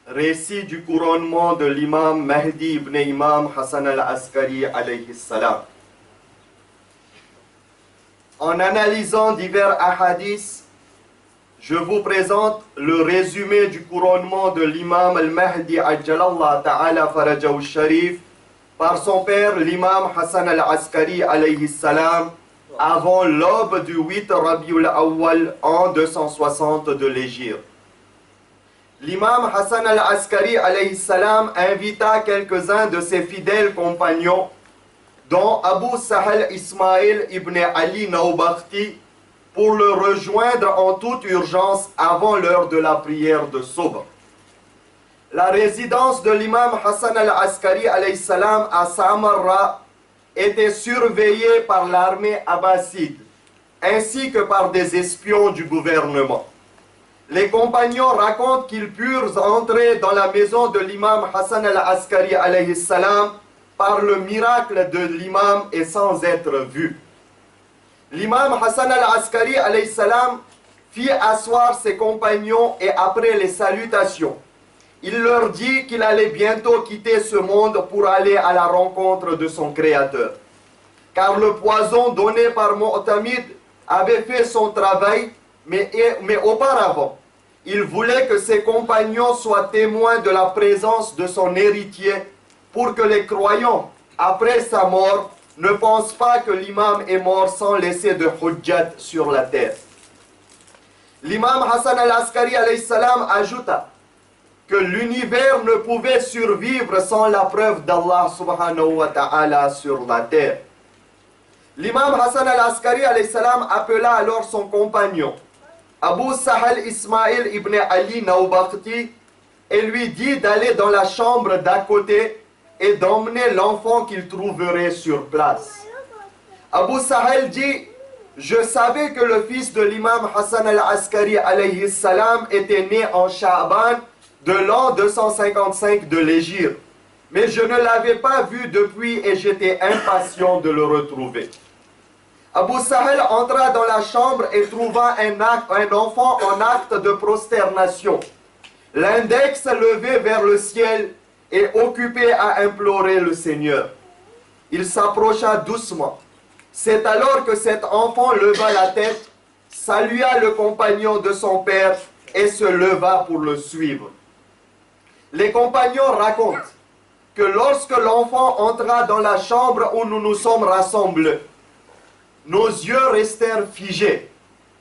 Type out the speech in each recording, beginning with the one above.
Récit du couronnement de l'imam Mahdi ibn Imam Hassan al-Askari alayhi salam. En analysant divers ahadiths, je vous présente le résumé du couronnement de l'imam al-Mahdi ajjalallah ta'ala farajahu sharif par son père l'imam Hassan al-Askari alayhi salam avant l'aube du 8 Rabiul Awwal en 260 de l'Hégire. L'imam Hassan al-Askari alayhi salam invita quelques-uns de ses fidèles compagnons, dont Abu Sahal Ismail ibn Ali Naubakhti, pour le rejoindre en toute urgence avant l'heure de la prière de Subh. La résidence de l'imam Hassan al-Askari alayhi salam à Samarra était surveillée par l'armée abbasside, ainsi que par des espions du gouvernement. Les compagnons racontent qu'ils purent entrer dans la maison de l'imam Hassan al-Askari alayhi salam par le miracle de l'imam et sans être vus. L'imam Hassan al-Askari alayhi salam fit asseoir ses compagnons et après les salutations, il leur dit qu'il allait bientôt quitter ce monde pour aller à la rencontre de son Créateur. Car le poison donné par Mu'tamid avait fait son travail, mais auparavant, il voulait que ses compagnons soient témoins de la présence de son héritier pour que les croyants, après sa mort, ne pensent pas que l'imam est mort sans laisser de hujjat sur la terre. L'imam Hassan al-Askari alayhi salam ajouta que l'univers ne pouvait survivre sans la preuve d'Allah subhanahu wa ta'ala sur la terre. L'imam Hassan al-Askari alayhi salam appela alors son compagnon, Abu Sahal Ismail ibn Ali Naubakhti, et lui dit d'aller dans la chambre d'à côté et d'emmener l'enfant qu'il trouverait sur place. Abu Sahal dit, je savais que le fils de l'imam Hassan al-Askari alayhi salam était né en Sha'ban de l'an 255 de l'Hégire, mais je ne l'avais pas vu depuis et j'étais impatient de le retrouver. Abu Sahel entra dans la chambre et trouva un enfant en acte de prosternation, l'index levé vers le ciel et occupé à implorer le Seigneur. Il s'approcha doucement. C'est alors que cet enfant leva la tête, salua le compagnon de son père et se leva pour le suivre. Les compagnons racontent que lorsque l'enfant entra dans la chambre où nous nous sommes rassemblés, nos yeux restèrent figés.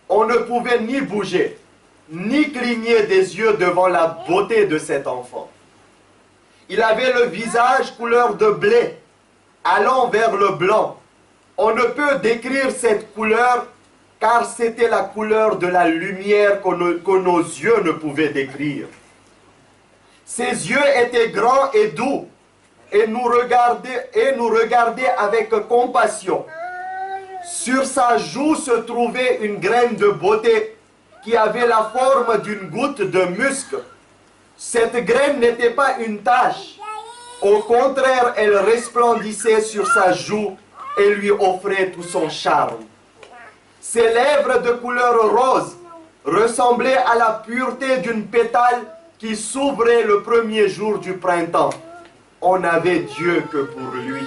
On ne pouvait ni bouger, ni cligner des yeux devant la beauté de cet enfant. Il avait le visage couleur de blé, allant vers le blanc. On ne peut décrire cette couleur car c'était la couleur de la lumière que nos yeux ne pouvaient décrire. Ses yeux étaient grands et doux et nous regardaient avec compassion. Sur sa joue se trouvait une graine de beauté qui avait la forme d'une goutte de musc. Cette graine n'était pas une tache. Au contraire, elle resplendissait sur sa joue et lui offrait tout son charme. Ses lèvres de couleur rose ressemblaient à la pureté d'une pétale qui s'ouvrait le premier jour du printemps. On n'avait Dieu que pour lui.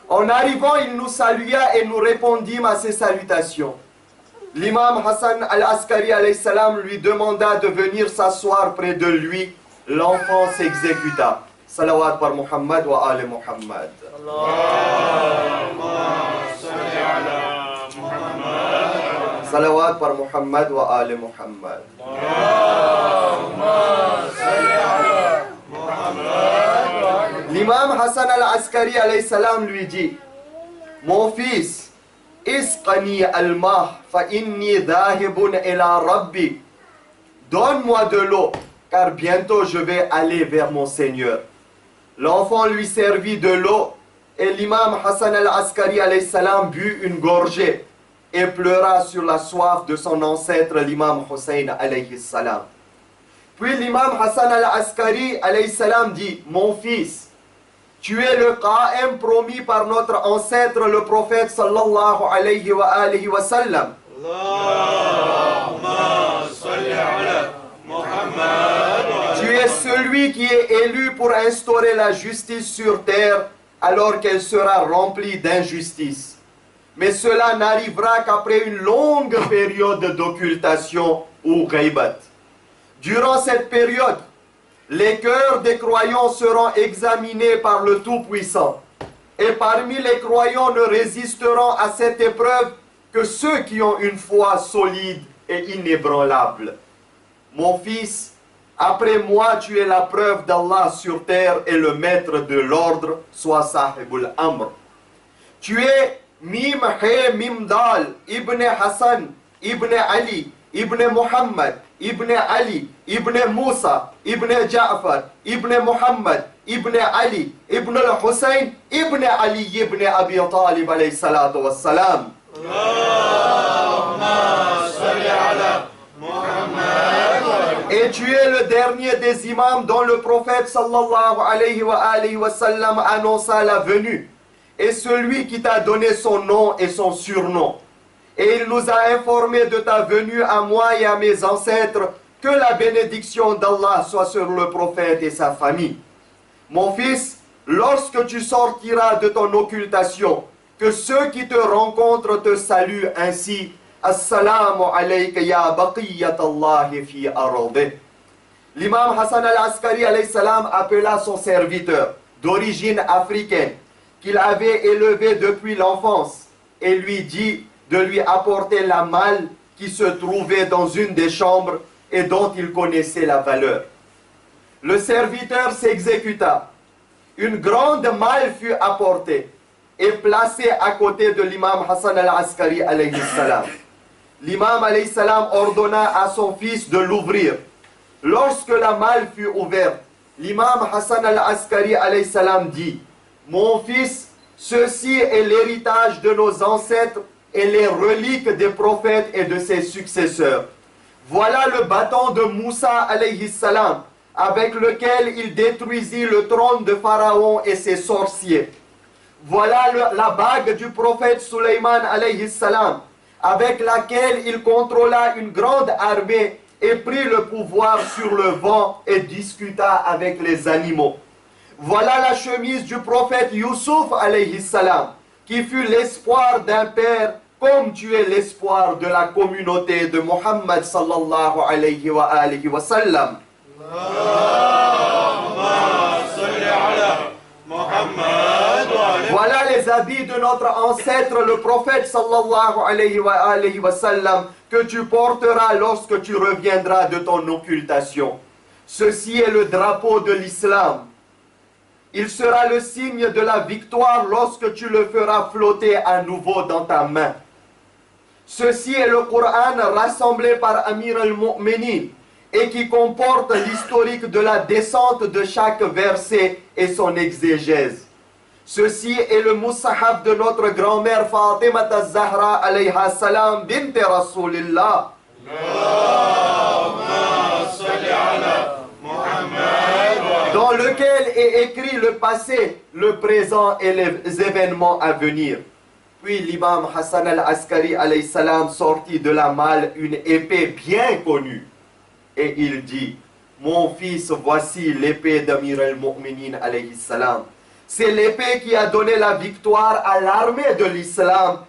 En arrivant, il nous salua et nous répondîmes à ses salutations. L'imam Hassan al-Askari alayhi salam lui demanda de venir s'asseoir près de lui. L'enfant s'exécuta. Salawat par Muhammad wa ali Muhammad. Salawat par Muhammad wa ali Muhammad. L'imam Hassan al-Askari alayhi salam lui dit, mon fils, isqani al-mah fa inni dhahibun ila rabbi. Donne-moi de l'eau, car bientôt je vais aller vers mon Seigneur. L'enfant lui servit de l'eau et l'imam Hassan al-Askari alayhi salam but une gorgée et pleura sur la soif de son ancêtre l'imam Hussein alayhi salam. Puis l'imam Hassan al-Askari alayhi salam dit, mon fils, tu es le Qa'im promis par notre ancêtre le prophète sallallahu alayhi wa sallam. Tu es celui qui est élu pour instaurer la justice sur terre alors qu'elle sera remplie d'injustice. Mais cela n'arrivera qu'après une longue période d'occultation ou ghaibat. Durant cette période, les cœurs des croyants seront examinés par le Tout-Puissant. Et parmi les croyants ne résisteront à cette épreuve que ceux qui ont une foi solide et inébranlable. Mon fils, après moi, tu es la preuve d'Allah sur terre et le maître de l'ordre, soit Sahibul Amr. Tu es Mim He Mimdal, Ibn Hassan, Ibn Ali, Ibn Muhammad, Ibn Ali, Ibn Musa, Ibn Ja'far, Ibn Muhammad, Ibn Ali, Ibn al-Hussein, Ibn Ali, Ibn Abi Talib, alayhi salatu wassalam. Et tu es le dernier des imams dont le prophète sallallahu alayhi wa sallam annonça la venue, et celui qui t'a donné son nom et son surnom. Et il nous a informé de ta venue à moi et à mes ancêtres, que la bénédiction d'Allah soit sur le prophète et sa famille. Mon fils, lorsque tu sortiras de ton occultation, que ceux qui te rencontrent te saluent ainsi. Assalamu alayka ya baqiyat Allahi fi ardi. L'imam Hassan al-Askari alayhi salam appela son serviteur d'origine africaine qu'il avait élevé depuis l'enfance et lui dit de lui apporter la malle qui se trouvait dans une des chambres et dont il connaissait la valeur. Le serviteur s'exécuta. Une grande malle fut apportée et placée à côté de l'imam Hassan al-Askari alayhi salam. L'imam alayhi salam ordonna à son fils de l'ouvrir. Lorsque la malle fut ouverte, l'imam Hassan al-Askari alayhi salam dit: Mon fils, ceci est l'héritage de nos ancêtres et les reliques des prophètes et de ses successeurs. Voilà le bâton de Moussa alayhi salam, avec lequel il détruisit le trône de Pharaon et ses sorciers. Voilà la bague du prophète Sulayman alayhi salam, avec laquelle il contrôla une grande armée et prit le pouvoir sur le vent et discuta avec les animaux. Voilà la chemise du prophète Youssouf alayhi salam, qui fut l'espoir d'un père, comme tu es l'espoir de la communauté de Muhammad sallallahu alayhi wa sallam. Voilà les habits de notre ancêtre, le prophète sallallahu alayhi wa sallam, que tu porteras lorsque tu reviendras de ton occultation. Ceci est le drapeau de l'islam. Il sera le signe de la victoire lorsque tu le feras flotter à nouveau dans ta main. Ceci est le Coran rassemblé par Amir al-Mu'minin et qui comporte l'historique de la descente de chaque verset et son exégèse. Ceci est le Musahaf de notre grand-mère Fatima az-Zahra alayha salam bint Rasulillah. Dans lequel est écrit le passé, le présent et les événements à venir. Puis l'imam Hassan al-Askari alayhi salam sortit de la malle une épée bien connue. Et il dit: Mon fils, voici l'épée d'Amir al-Mu'minin alayhi salam. C'est l'épée qui a donné la victoire à l'armée de l'islam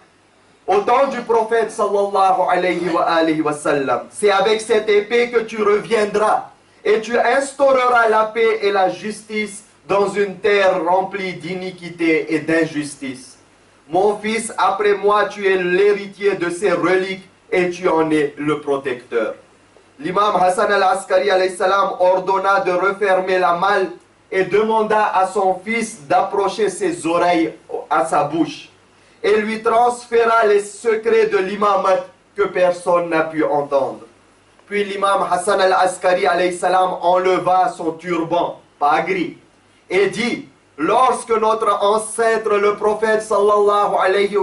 au temps du prophète sallallahu alayhi wa sallam. C'est avec cette épée que tu reviendras et tu instaureras la paix et la justice dans une terre remplie d'iniquité et d'injustice. Mon fils, après moi, tu es l'héritier de ces reliques et tu en es le protecteur. L'imam Hassan al-Askari alayhi salam ordonna de refermer la malle et demanda à son fils d'approcher ses oreilles à sa bouche et lui transféra les secrets de l'imamat que personne n'a pu entendre. Puis l'imam Hassan al-Askari alayhi salam enleva son turban, pas gris, et dit: Lorsque notre ancêtre le prophète sallallahu alayhi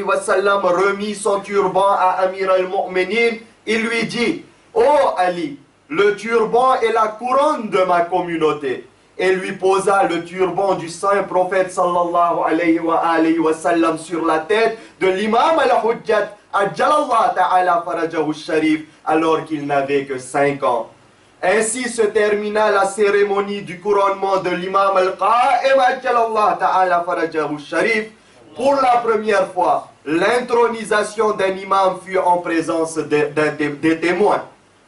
wa sallam remit son turban à Amir al-Mu'minin, il lui dit: Ô Ali, le turban est la couronne de ma communauté. Et lui posa le turban du saint prophète sallallahu alayhi wa sallam sur la tête de l'imam al-Hujjat Ajjalallah ta'ala farajahu sharif alors qu'il n'avait que 5 ans. Ainsi se termina la cérémonie du couronnement de l'imam al-Qa'im ajjalallah ta'ala farajahu sharif. Pour la première fois, l'intronisation d'un imam fut en présence des témoins.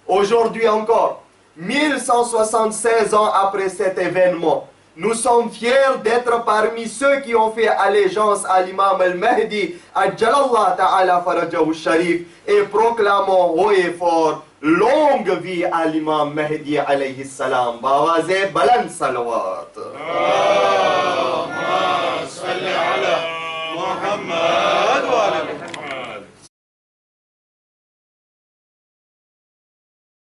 Aujourd'hui encore, 1176 ans après cet événement, nous sommes fiers d'être parmi ceux qui ont fait allégeance à l'imam al-Mahdi ajjalallah ta'ala farajahu sharif et proclamons haut et fort longue vie à l'imam Mahdi alayhi salam. Bawazé balan salawat. اللهم صل على محمد وعلى